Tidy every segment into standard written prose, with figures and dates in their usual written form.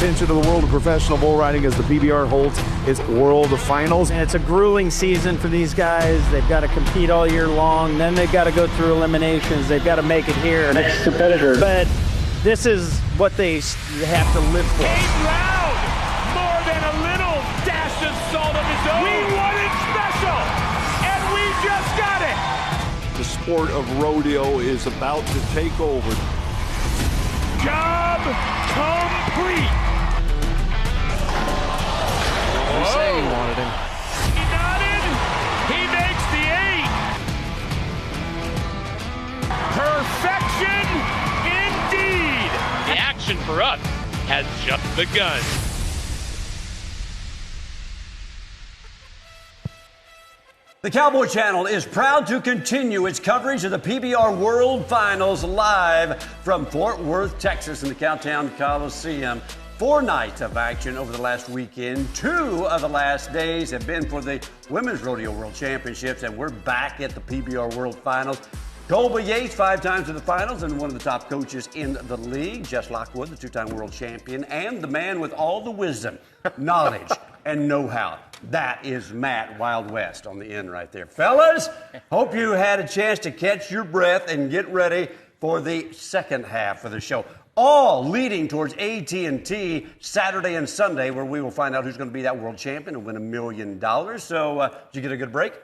Into the world of professional bull riding as the PBR holds its World Finals. And it's a grueling season for these guys. They've got to compete all year long. Then they've got to go through eliminations. They've got to make it here. Next competitor. But this is what they have to live for. 8th round. More than a little dash of salt of his own. We won it special. And we just got it. The sport of rodeo is about to take over. Job complete. Say he wanted him. He nodded. He makes the 8. Perfection indeed. The action for us has just begun. The Cowboy Channel is proud to continue its coverage of the PBR World Finals live from Fort Worth, Texas in the Cowtown Coliseum. 4 nights of action over the last weekend. 2 of the last days have been for the Women's Rodeo World Championships, and we're back at the PBR World Finals. Colby Yates, 5 times to the finals and one of the top coaches in the league. Jess Lockwood, the 2-time world champion, and the man with all the wisdom, knowledge, and know-how. That is Matt Wild West on the end right there. Fellas, hope you had a chance to catch your breath and get ready for the second half of the show. All leading towards AT&T Saturday and Sunday, where we will find out who's going to be that world champion and win $1 million. So, did you get a good break?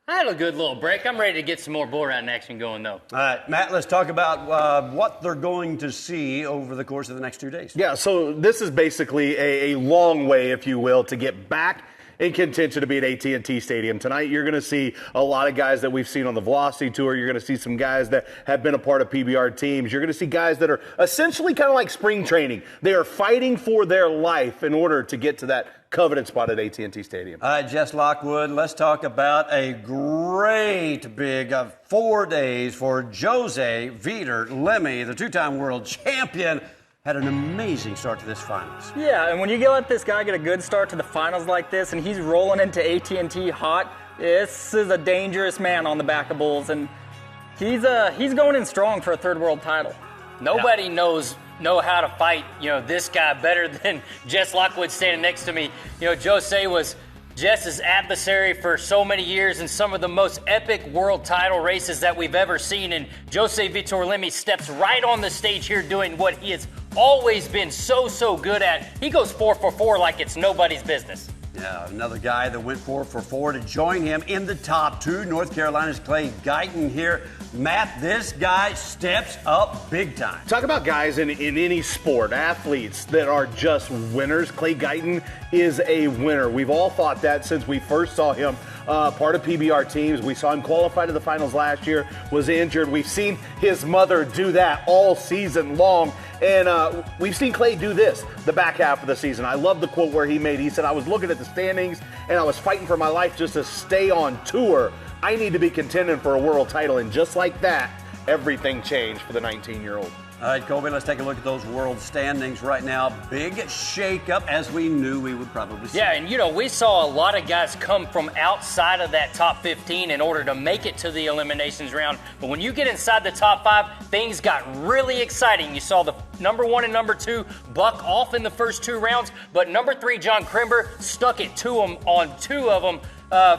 I had a good little break. I'm ready to get some more bull riding action going, though. All right, Matt, let's talk about what they're going to see over the course of the next 2 days. Yeah, so this is basically a long way, if you will, to get back in contention to be at AT&T Stadium. Tonight, you're going to see a lot of guys that we've seen on the Velocity Tour. You're going to see some guys that have been a part of PBR teams. You're going to see guys that are essentially kind of like spring training. They are fighting for their life in order to get to that coveted spot at AT&T Stadium. All right, Jess Lockwood, let's talk about a great big 4 days for Jose Viter Lemmy, the 2-time world champion. Had an amazing start to this finals. Yeah, and when you let this guy get a good start to the finals like this, and he's rolling into AT&T hot, this is a dangerous man on the back of bulls, and he's going in strong for a third world title. Nobody knows how to fight, this guy better than Jess Lockwood standing next to me. Jose was Jess's adversary for so many years in some of the most epic world title races that we've ever seen, and Jose Vitor Lemmy steps right on the stage here doing what he has always been so good at. He goes 4 for 4 like it's nobody's business. Yeah, another guy that went 4 for 4 to join him in the top 2. North Carolina's Clay Guyton here. Matt, this guy steps up big time. Talk about guys in any sport, athletes that are just winners. Clay Guyton is a winner. We've all thought that since we first saw him part of PBR teams. We saw him qualify to the finals last year, was injured. We've seen his mother do that all season long. And we've seen Clay do this the back half of the season. I love the quote where he made. He said, I was looking at the standings and I was fighting for my life just to stay on tour. I need to be contending for a world title. And just like that, everything changed for the 19-year-old. All right, Colby, let's take a look at those world standings right now. Big shakeup, as we knew we would probably see. Yeah, and we saw a lot of guys come from outside of that top 15 in order to make it to the eliminations round. But when you get inside the top 5, things got really exciting. You saw the number 1 and number 2 buck off in the first 2 rounds, but number 3, John Crimber, stuck it to him on 2 of them.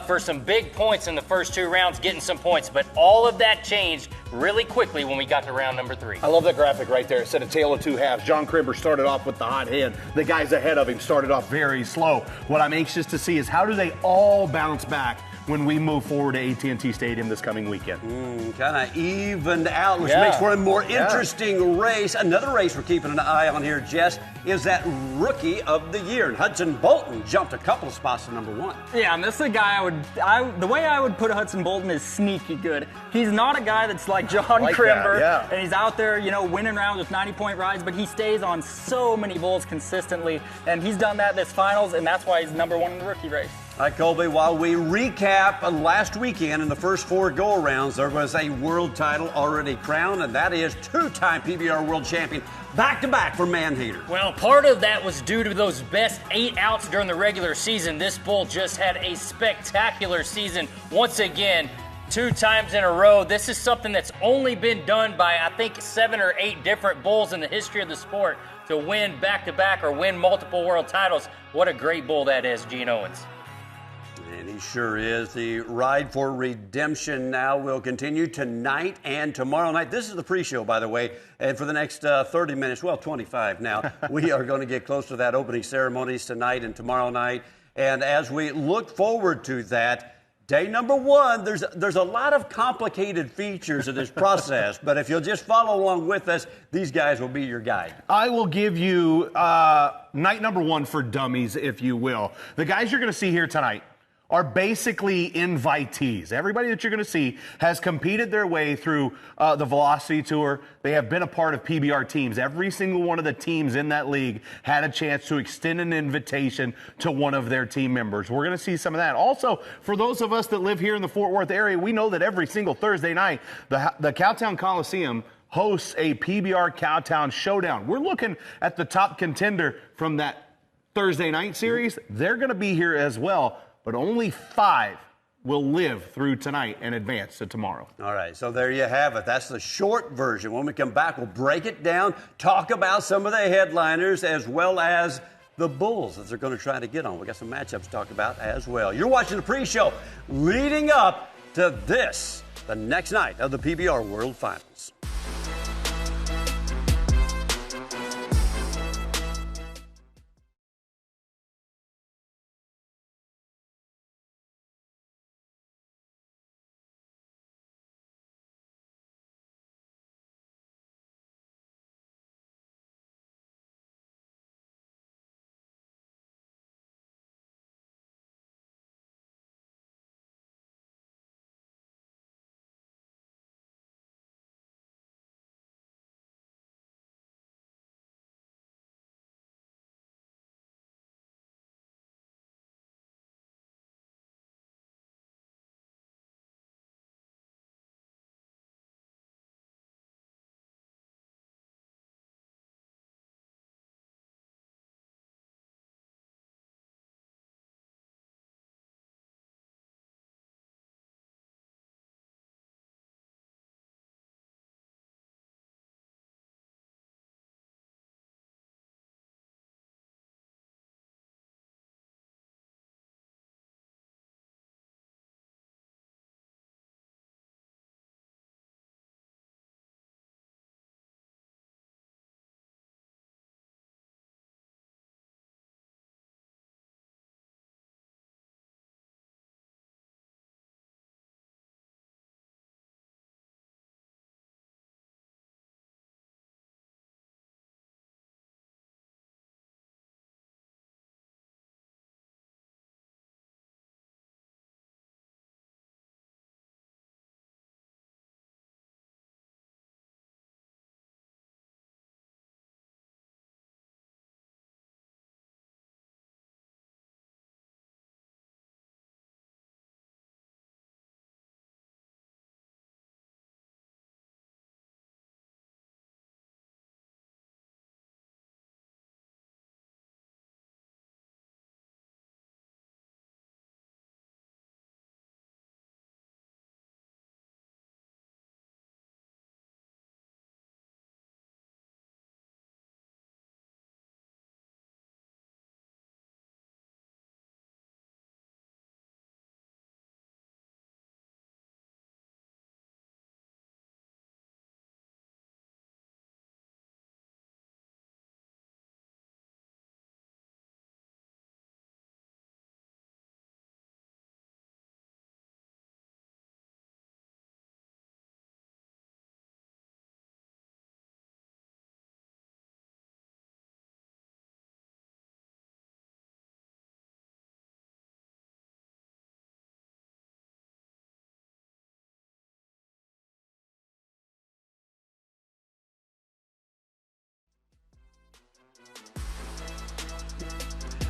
For some big points in the first 2 rounds, getting some points. But all of that changed really quickly when we got to round number 3. I love that graphic right there. It said a tale of 2 halves. John Crimber started off with the hot hand. The guys ahead of him started off very slow. What I'm anxious to see is how do they all bounce back when we move forward to AT&T Stadium this coming weekend. Kind of evened out, which makes for a more interesting race. Another race we're keeping an eye on here, Jess, is that Rookie of the Year. And Hudson Bolton jumped a couple of spots to number 1. Yeah, and this is a guy the way I would put Hudson Bolton is sneaky good. He's not a guy that's like John Crimber, and he's out there, winning rounds with 90-point rides, but he stays on so many bulls consistently, and he's done that this finals, and that's why he's number 1 in the rookie race. All right, Colby, while we recap last weekend in the first 4 go-arounds, there was a world title already crowned, and that is 2-time PBR world champion, back-to-back for Manhater. Well, part of that was due to those best 8 outs during the regular season. This bull just had a spectacular season once again. 2 times in a row. This is something that's only been done by, I think, 7 or 8 different bulls in the history of the sport. to win back-to-back or win multiple world titles. What a great bull that is, Gene Owens. And he sure is. The ride for redemption now will continue tonight and tomorrow night. This is the pre-show, by the way. And for the next 30 minutes, well, 25 now, we are going to get close to that opening ceremonies tonight and tomorrow night. And as we look forward to that, day number one, there's a lot of complicated features of this process. But if you'll just follow along with us, these guys will be your guide. I will give you night number one for dummies, if you will. The guys you're going to see here tonight are basically invitees. Everybody that you're going to see has competed their way through the Velocity Tour. They have been a part of PBR teams. Every single one of the teams in that league had a chance to extend an invitation to one of their team members. We're going to see some of that. Also, for those of us that live here in the Fort Worth area, we know that every single Thursday night, the Cowtown Coliseum hosts a PBR Cowtown Showdown. We're looking at the top contender from that Thursday night series. They're going to be here as well. But only 5 will live through tonight and advance to tomorrow. All right, so there you have it. That's the short version. When we come back, we'll break it down, talk about some of the headliners as well as the bulls that they're going to try to get on. We got some matchups to talk about as well. You're watching the pre-show leading up to this, the next night of the PBR World Finals.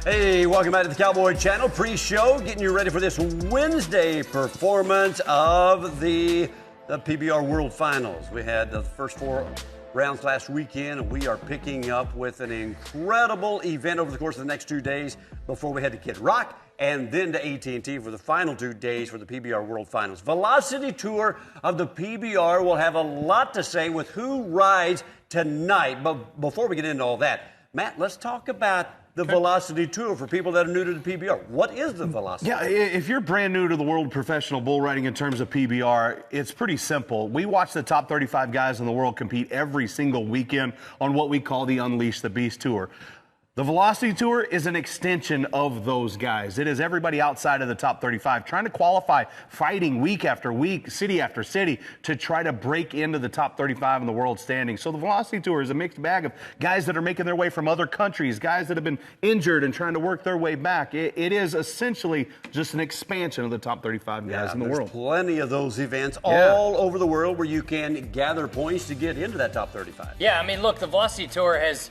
Hey, welcome back to the Cowboy Channel pre-show, getting you ready for this Wednesday performance of the PBR World Finals. We had the first 4 rounds last weekend, and we are picking up with an incredible event over the course of the next 2 days before we head to Kid Rock and then to AT&T for the final 2 days for the PBR World Finals. Velocity Tour of the PBR will have a lot to say with who rides tonight. But before we get into all that, Matt, let's talk about the Velocity Tour for people that are new to the PBR. What is the Velocity Tour? If you're brand new to the world of professional bull riding in terms of PBR, it's pretty simple. We watch the top 35 guys in the world compete every single weekend on what we call the Unleash the Beast Tour. The Velocity Tour is an extension of those guys. It is everybody outside of the top 35 trying to qualify, fighting week after week, city after city, to try to break into the top 35 in the world standings. So the Velocity Tour is a mixed bag of guys that are making their way from other countries, guys that have been injured and trying to work their way back. It is essentially just an expansion of the top 35 guys in the world. There's plenty of those events all over the world where you can gather points to get into that top 35. Yeah, I mean, look, the Velocity Tour has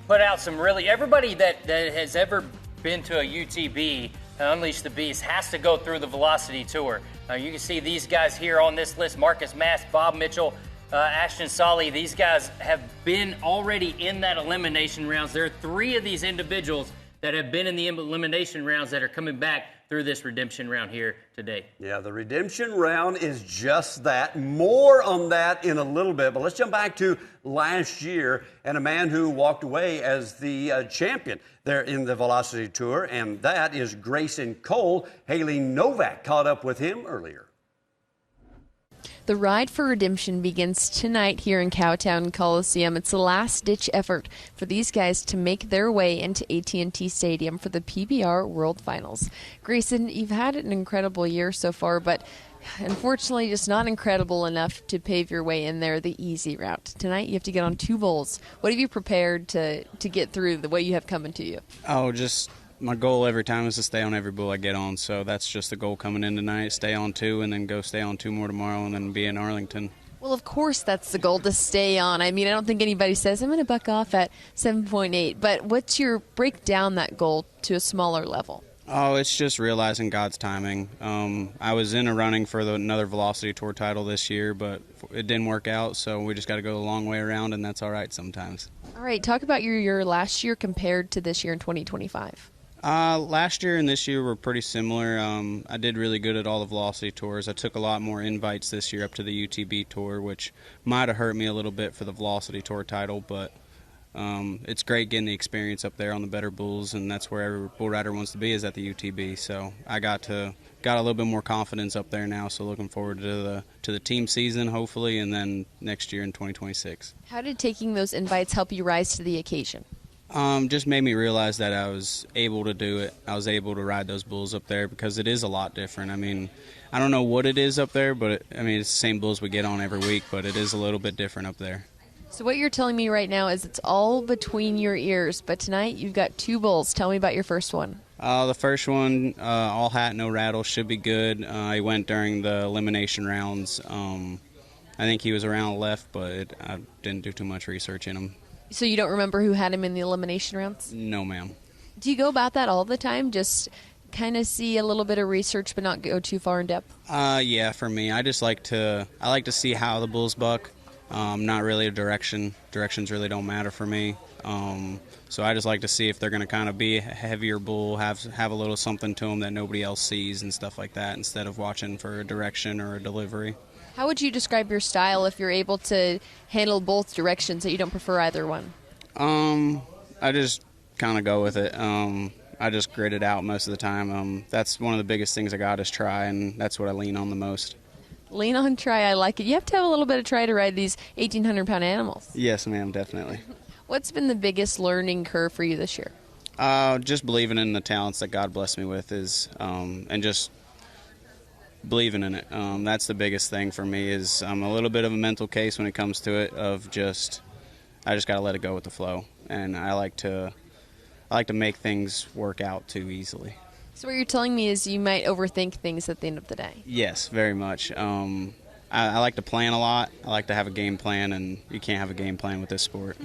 put out some really, everybody that has ever been to a UTB, Unleash the Beast, has to go through the Velocity Tour. You can see these guys here on this list: Marcus Mast, Bob Mitchell, Ashton Solly. These guys have been already in that elimination rounds. There are 3 of these individuals that have been in the elimination rounds that are coming back through this redemption round here today. Yeah, the redemption round is just that. More on that in a little bit, but let's jump back to last year and a man who walked away as the champion there in the Velocity Tour, and that is Grayson Cole. Haley Novak caught up with him earlier. The ride for redemption begins tonight here in Cowtown Coliseum. It's the last-ditch effort for these guys to make their way into AT&T Stadium for the PBR World Finals. Grayson, you've had an incredible year so far, but unfortunately just not incredible enough to pave your way in there the easy route. Tonight you have to get on 2 bulls. What have you prepared to get through the way you have coming to you? Oh, just my goal every time is to stay on every bull I get on, so that's just the goal coming in tonight. Stay on 2 and then go stay on 2 more tomorrow and then be in Arlington. Well, of course that's the goal, to stay on. I mean, I don't think anybody says I'm going to buck off at 7.8, but what's your break down that goal to a smaller level? Oh, it's just realizing God's timing. I was in a running for another Velocity Tour title this year, but it didn't work out, so we just got to go the long way around, and that's all right sometimes. All right, talk about your year last year compared to this year in 2025. Last year and this year were pretty similar. I did really good at all the Velocity Tours. I took a lot more invites this year up to the UTB Tour, which might have hurt me a little bit for the Velocity Tour title, but it's great getting the experience up there on the better bulls, and that's where every bull rider wants to be, is at the UTB. So I got a little bit more confidence up there now, so looking forward to the team season, hopefully, and then next year in 2026. How did taking those invites help you rise to the occasion? Just made me realize that I was able to do it. I was able to ride those bulls up there because it is a lot different. I mean, I don't know what it is up there, but it's the same bulls we get on every week, but it is a little bit different up there. So what you're telling me right now is it's all between your ears, but tonight you've got 2 bulls. Tell me about your first one. The first one, all hat, no rattle, should be good. He went during the elimination rounds. I think he was around left, but I didn't do too much research in him. So you don't remember who had him in the elimination rounds? No, ma'am. Do you go about that all the time? Just kind of see a little bit of research but not go too far in depth? Yeah, for me. I like to see how the bulls buck. Not really a direction. Directions really don't matter for me. So I just like to see if they're going to kind of be a heavier bull, have a little something to them that nobody else sees and stuff like that, instead of watching for a direction or a delivery. How would you describe your style if you're able to handle both directions, that you don't prefer either one? I just kind of go with it. I just grit it out most of the time. That's one of the biggest things I got is try, and that's what I lean on the most. Lean on try, I like it. You have to have a little bit of try to ride these 1,800-pound animals. Yes, ma'am, definitely. What's been the biggest learning curve for you this year? Just believing in the talents that God blessed me with and just believing in it. That's the biggest thing for me. Is I'm a little bit of a mental case when it comes to it. I just got to let it go with the flow, and I like to make things work out too easily. So what you're telling me is you might overthink things at the end of the day. Yes, very much. I like to plan a lot. I like to have a game plan, and you can't have a game plan with this sport.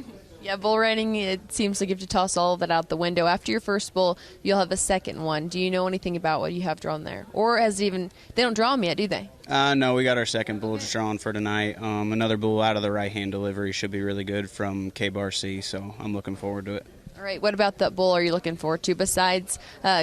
Yeah, bull riding, it seems like you have to toss all of that out the window. After your first bull, you'll have a second one. Do you know anything about what you have drawn there? Or they don't draw them yet, do they? No, we got our second bull just drawn for tonight. Another bull out of the right-hand delivery should be really good from K-Bar C, so I'm looking forward to it. All right, what about that bull are you looking forward to besides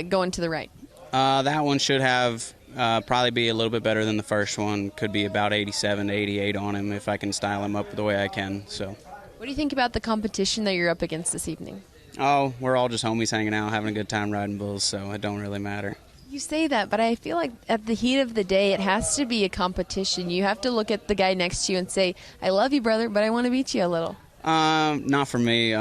going to the right? That one should have probably be a little bit better than the first one. Could be about 87 to 88 on him if I can style him up the way I can. So, what do you think about the competition that you're up against this evening? Oh, we're all just homies hanging out, having a good time riding bulls, so it don't really matter. You say that, but I feel like at the heat of the day, it has to be a competition. You have to look at the guy next to you and say, I love you, brother, but I want to beat you a little. Not for me.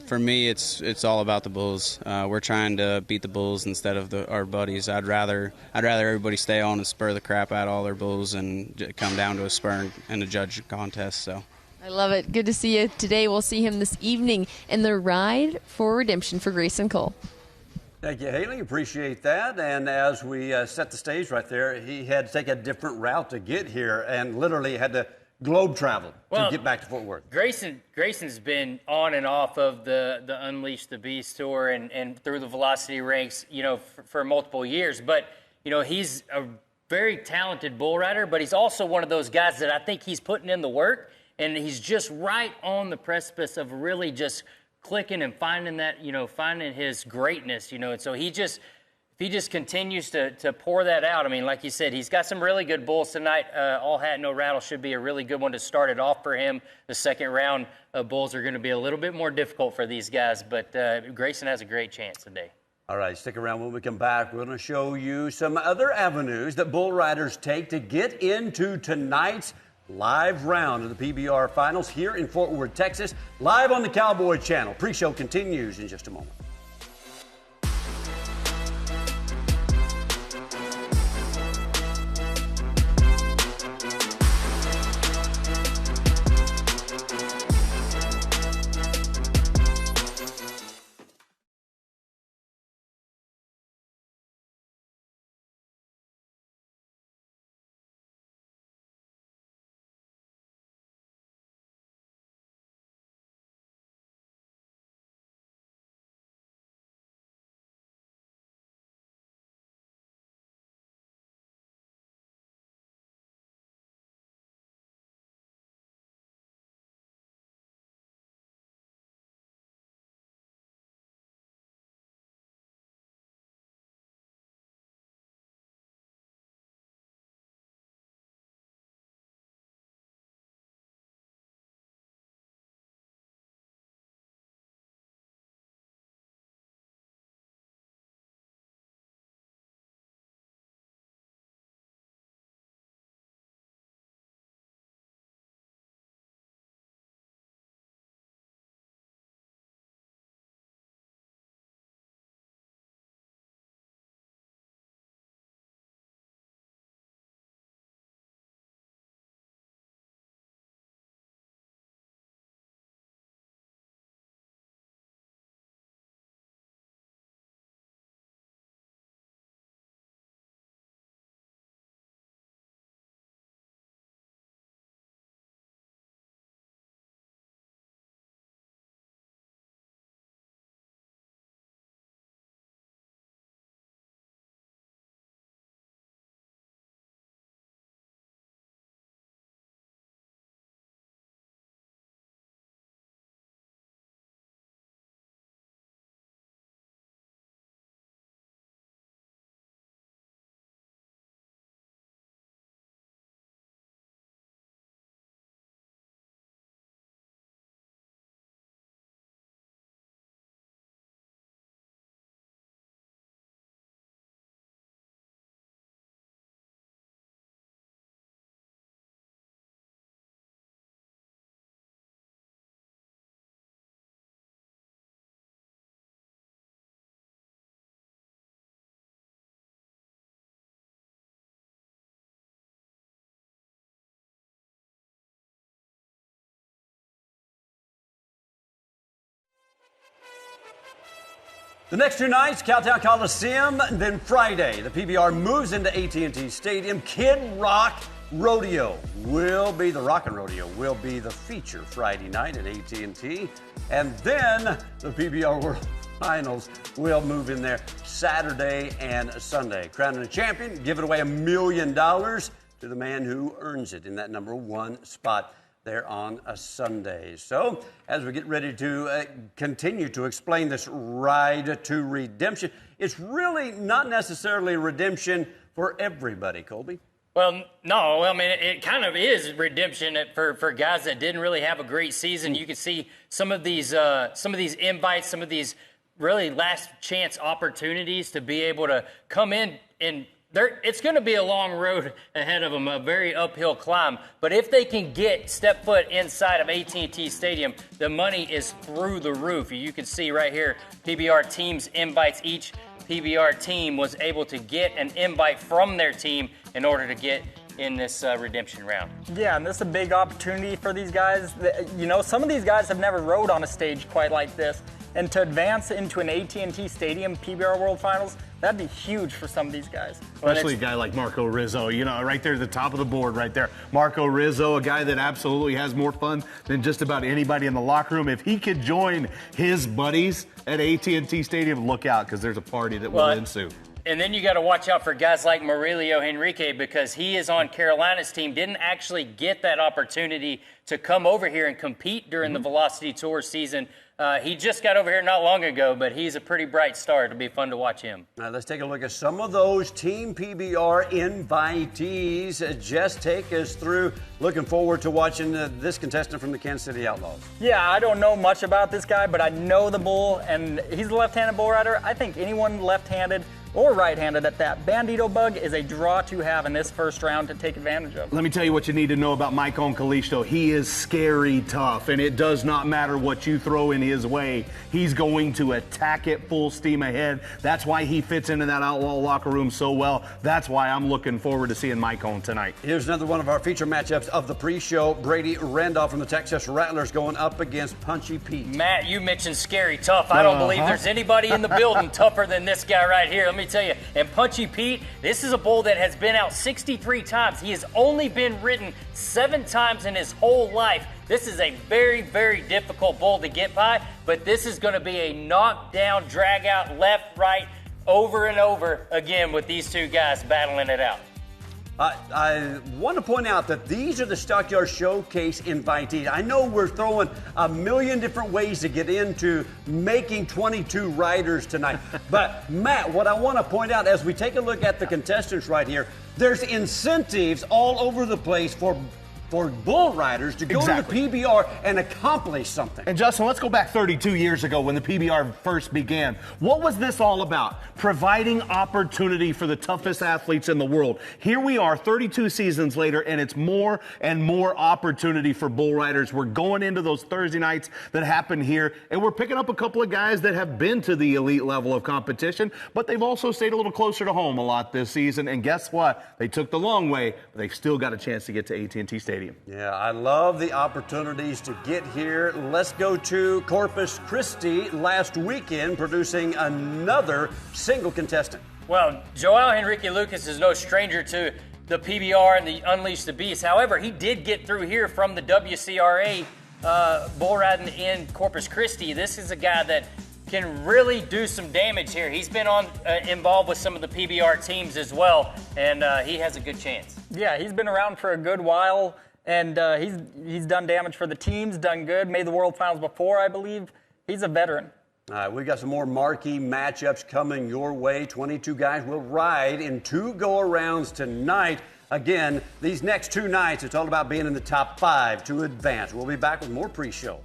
For me, it's all about the bulls. We're trying to beat the bulls instead of our buddies. I'd rather everybody stay on and spur the crap out of all their bulls and come down to a spur and a judge contest. So. I love it. Good to see you today. We'll see him this evening in the Ride for Redemption for Grayson Cole. Thank you, Haley. Appreciate that. And as we set the stage right there, he had to take a different route to get here and literally had to globe travel to get back to Fort Worth. Grayson's been on and off of the Unleash the Beast tour and through the velocity ranks, for multiple years. But, he's a very talented bull rider, but he's also one of those guys that I think he's putting in the work, and he's just right on the precipice of really just clicking and finding that, finding his greatness, and so he just continues to pour that out. I mean, like you said, he's got some really good bulls tonight. All Hat, No Rattle should be a really good one to start it off for him. The second round of bulls are going to be a little bit more difficult for these guys, but Grayson has a great chance today. All right, stick around. When we come back, we're going to show you some other avenues that bull riders take to get into tonight's live round of the PBR Finals here in Fort Worth, Texas, live on the Cowboy Channel. Pre-show continues in just a moment. The next two nights, Cowtown Coliseum, then Friday, the PBR moves into AT&T Stadium. Kid Rock Rodeo will be, the Rockin' Rodeo will be the feature Friday night at AT&T. And then the PBR World Finals will move in there Saturday and Sunday. Crowning a champion, giving away $1 million to the man who earns it in that number one spot there on a Sunday. So as we get ready to continue to explain this ride to redemption, it's really not necessarily redemption for everybody, Colby. Well, no. I mean, it kind of is redemption for guys that didn't really have a great season. You can see some of these invites, some of these really last chance opportunities to be able to come in and it's going to be a long road ahead of them, a very uphill climb. But if they can step foot inside of AT&T Stadium, the money is through the roof. You can see right here, PBR teams invites. Each PBR team was able to get an invite from their team in order to get in this redemption round. Yeah, and this is a big opportunity for these guys. You know, some of these guys have never rode on a stage quite like this. And to advance into an AT&T Stadium PBR World Finals, that'd be huge for some of these guys. Especially a guy like Marco Rizzo, you know, right there at the top of the board right there. Marco Rizzo, a guy that absolutely has more fun than just about anybody in the locker room. If he could join his buddies at AT&T Stadium, look out, because there's a party that will ensue. And then you got to watch out for guys like Murillo Henrique, because he is on Carolina's team, didn't actually get that opportunity to come over here and compete during the Velocity Tour season. He just got over here not long ago, but he's a pretty bright star. It'll be fun to watch him. Now let's take a look at some of those Team PBR invitees. Jess, take us through. Looking forward to watching this contestant from the Kansas City Outlaws. Yeah, I don't know much about this guy, but I know the bull, and he's a left-handed bull rider. I think anyone left-handed or right-handed at that, Bandito Bug is a draw to have in this first round to take advantage of. Let me tell you what you need to know about Mike Oncalisto. He is scary tough, and it does not matter what you throw in his way. He's going to attack it full steam ahead. That's why he fits into that Outlaw locker room so well. That's why I'm looking forward to seeing Mike On tonight. Here's another one of our feature matchups of the pre-show. Brady Randolph from the Texas Rattlers going up against Punchy Pete. Matt, you mentioned scary tough. I don't believe there's anybody in the building tougher than this guy right here. Let me tell you. And Punchy Pete, this is a bull that has been out 63 times. He has only been ridden 7 times in his whole life. This is a very, very difficult bull to get by, but this is going to be a knockdown, drag out, left, right, over and over again with these two guys battling it out. I want to point out that these are the Stockyard Showcase invitees. I know we're throwing a million different ways to get into making 22 riders tonight. But, Matt, what I want to point out as we take a look at the contestants right here, there's incentives all over the place for bull riders to go to the PBR and accomplish something. And Justin, let's go back 32 years ago when the PBR first began. What was this all about? Providing opportunity for the toughest athletes in the world. Here we are 32 seasons later, and it's more and more opportunity for bull riders. We're going into those Thursday nights that happen here, and we're picking up a couple of guys that have been to the elite level of competition, but they've also stayed a little closer to home a lot this season. And guess what? They took the long way, but they still got a chance to get to AT&T Stadium. Yeah, I love the opportunities to get here. Let's go to Corpus Christi last weekend, producing another single contestant. Well, Joao Henrique Lucas is no stranger to the PBR and the Unleash the Beast. However, he did get through here from the WCRA bull riding in Corpus Christi. This is a guy that can really do some damage here. He's been involved with some of the PBR teams as well, and he has a good chance. Yeah, he's been around for a good while. And he's done damage for the teams, done good, made the World Finals before, I believe. He's a veteran. All right, we've got some more marquee matchups coming your way. 22 guys will ride in 2 go-arounds tonight. Again, these next 2 nights, it's all about being in the top 5 to advance. We'll be back with more pre-show.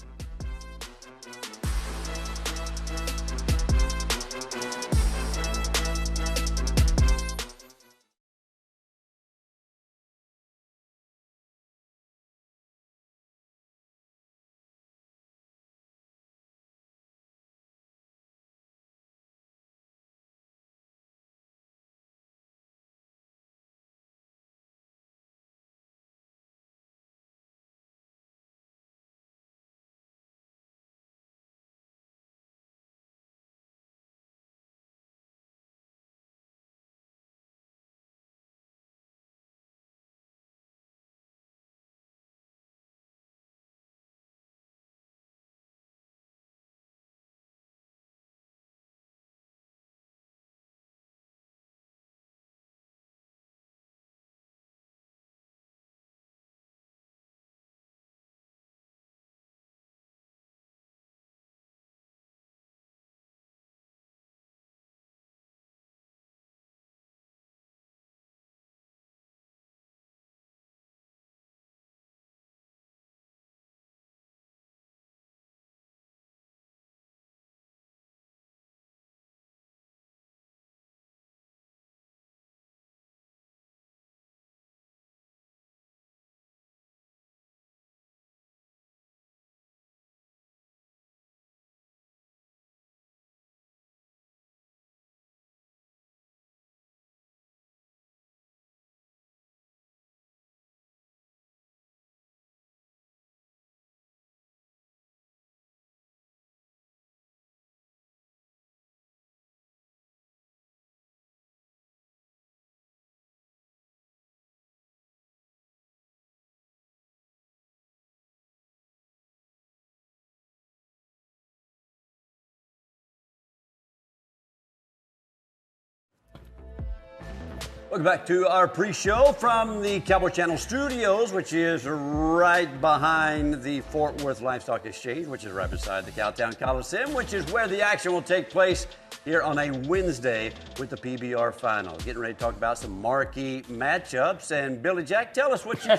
Welcome back to our pre-show from the Cowboy Channel Studios, which is right behind the Fort Worth Livestock Exchange, which is right beside the Cowtown Coliseum, which is where the action will take place here on a Wednesday with the PBR final. Getting ready to talk about some marquee matchups. And Billy Jack, tell us what you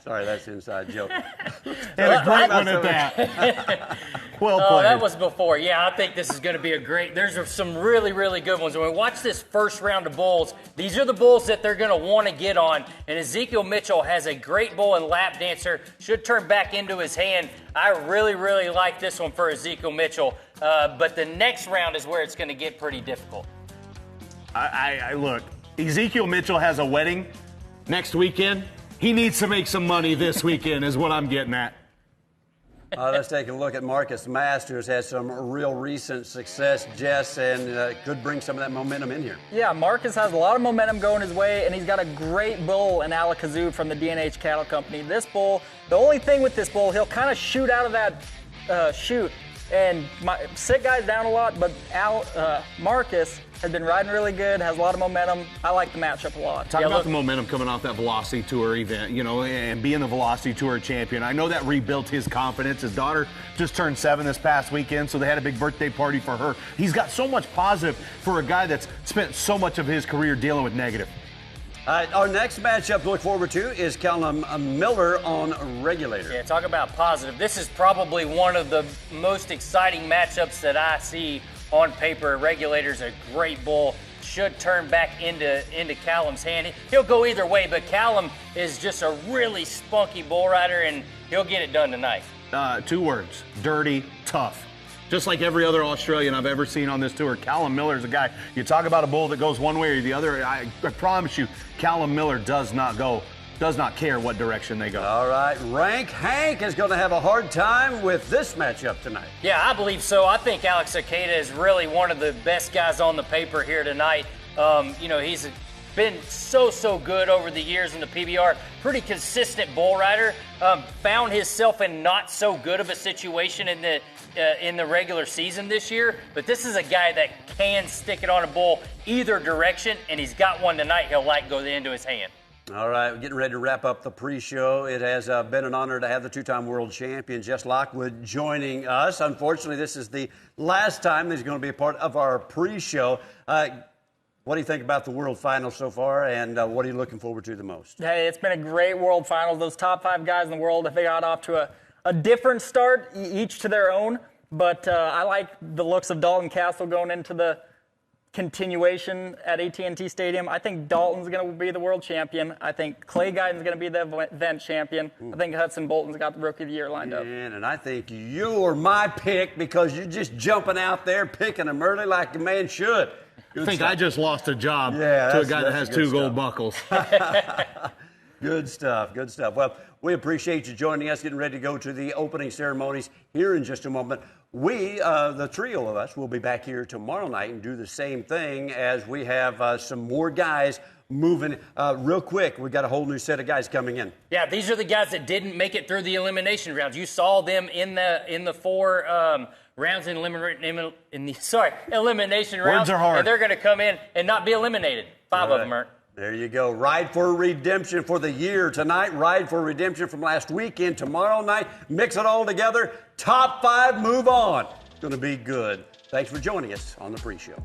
Sorry, that's an inside joke. And a great one at that. Well played. Oh, that was before. Yeah, I think this is going to be a great. There's some really, really good ones. When we watch this first round of bulls, these are the bulls that they're going to want to get on. And Ezekiel Mitchell has a great bull and lap dancer. Should turn back into his hand. I really, really like this one for Ezekiel Mitchell. But the next round is where it's going to get pretty difficult. I look, Ezekiel Mitchell has a wedding next weekend. He needs to make some money this weekend is what I'm getting at. Let's take a look at Marcus Masters. Has some real recent success, Jess, and could bring some of that momentum in here. Yeah, Marcus has a lot of momentum going his way, and he's got a great bull in Alakazoo from the D&H Cattle Company. This bull, the only thing with this bull, he'll kind of shoot out of that chute and sit guys down a lot, but Marcus has been riding really good, has a lot of momentum. I like the matchup a lot. Talk about the momentum coming off that Velocity Tour event, and being the Velocity Tour champion. I know that rebuilt his confidence. His daughter just turned 7 this past weekend, so they had a big birthday party for her. He's got so much positive for a guy that's spent so much of his career dealing with negative. Our next matchup to look forward to is Callum Miller on Regulator. Yeah, talk about positive. This is probably one of the most exciting matchups that I see on paper. Regulator's a great bull. Should turn back into Callum's hand. He'll go either way, but Callum is just a really spunky bull rider, and he'll get it done tonight. 2 words: dirty, tough. Just like every other Australian I've ever seen on this tour, Callum Miller is a guy. You talk about a bull that goes one way or the other. I promise you, Callum Miller does not care what direction they go. All right, Rank Hank is going to have a hard time with this matchup tonight. Yeah, I believe so. I think Alex Acada is really one of the best guys on the paper here tonight. He's been so good over the years in the PBR. Pretty consistent bull rider. Found himself in not so good of a situation in the regular season this year, but this is a guy that can stick it on a bull either direction, and he's got one tonight he'll go into his hand. All right, we're getting ready to wrap up the pre-show. It has been an honor to have the 2-time world champion, Jess Lockwood, joining us. Unfortunately, this is the last time that he's going to be a part of our pre-show. What do you think about the World Finals so far, and what are you looking forward to the most? Hey, it's been a great World Finals. Those top 5 guys in the world, they got off to a different start, each to their own. But I like the looks of Dalton Castle going into the continuation at AT&T Stadium. I think Dalton's going to be the world champion. I think Clay Guyton's going to be the event champion. I think Hudson Bolton's got the Rookie of the Year lined up. And I think you're my pick because you're just jumping out there picking them early like a man should. I think I just lost a job to a guy that has 2 gold buckles. Good stuff, good stuff. Well, we appreciate you joining us, getting ready to go to the opening ceremonies here in just a moment. We, the trio of us, will be back here tomorrow night and do the same thing as we have some more guys moving real quick. We've got a whole new set of guys coming in. Yeah, these are the guys that didn't make it through the elimination rounds. You saw them in the 4 rounds in elimination rounds. Words are hard. And they're going to come in and not be eliminated. 5 of them aren't. There you go. Ride for Redemption for the year tonight. Ride for Redemption from last weekend. Tomorrow night, mix it all together. Top 5, move on. It's going to be good. Thanks for joining us on the pre-show.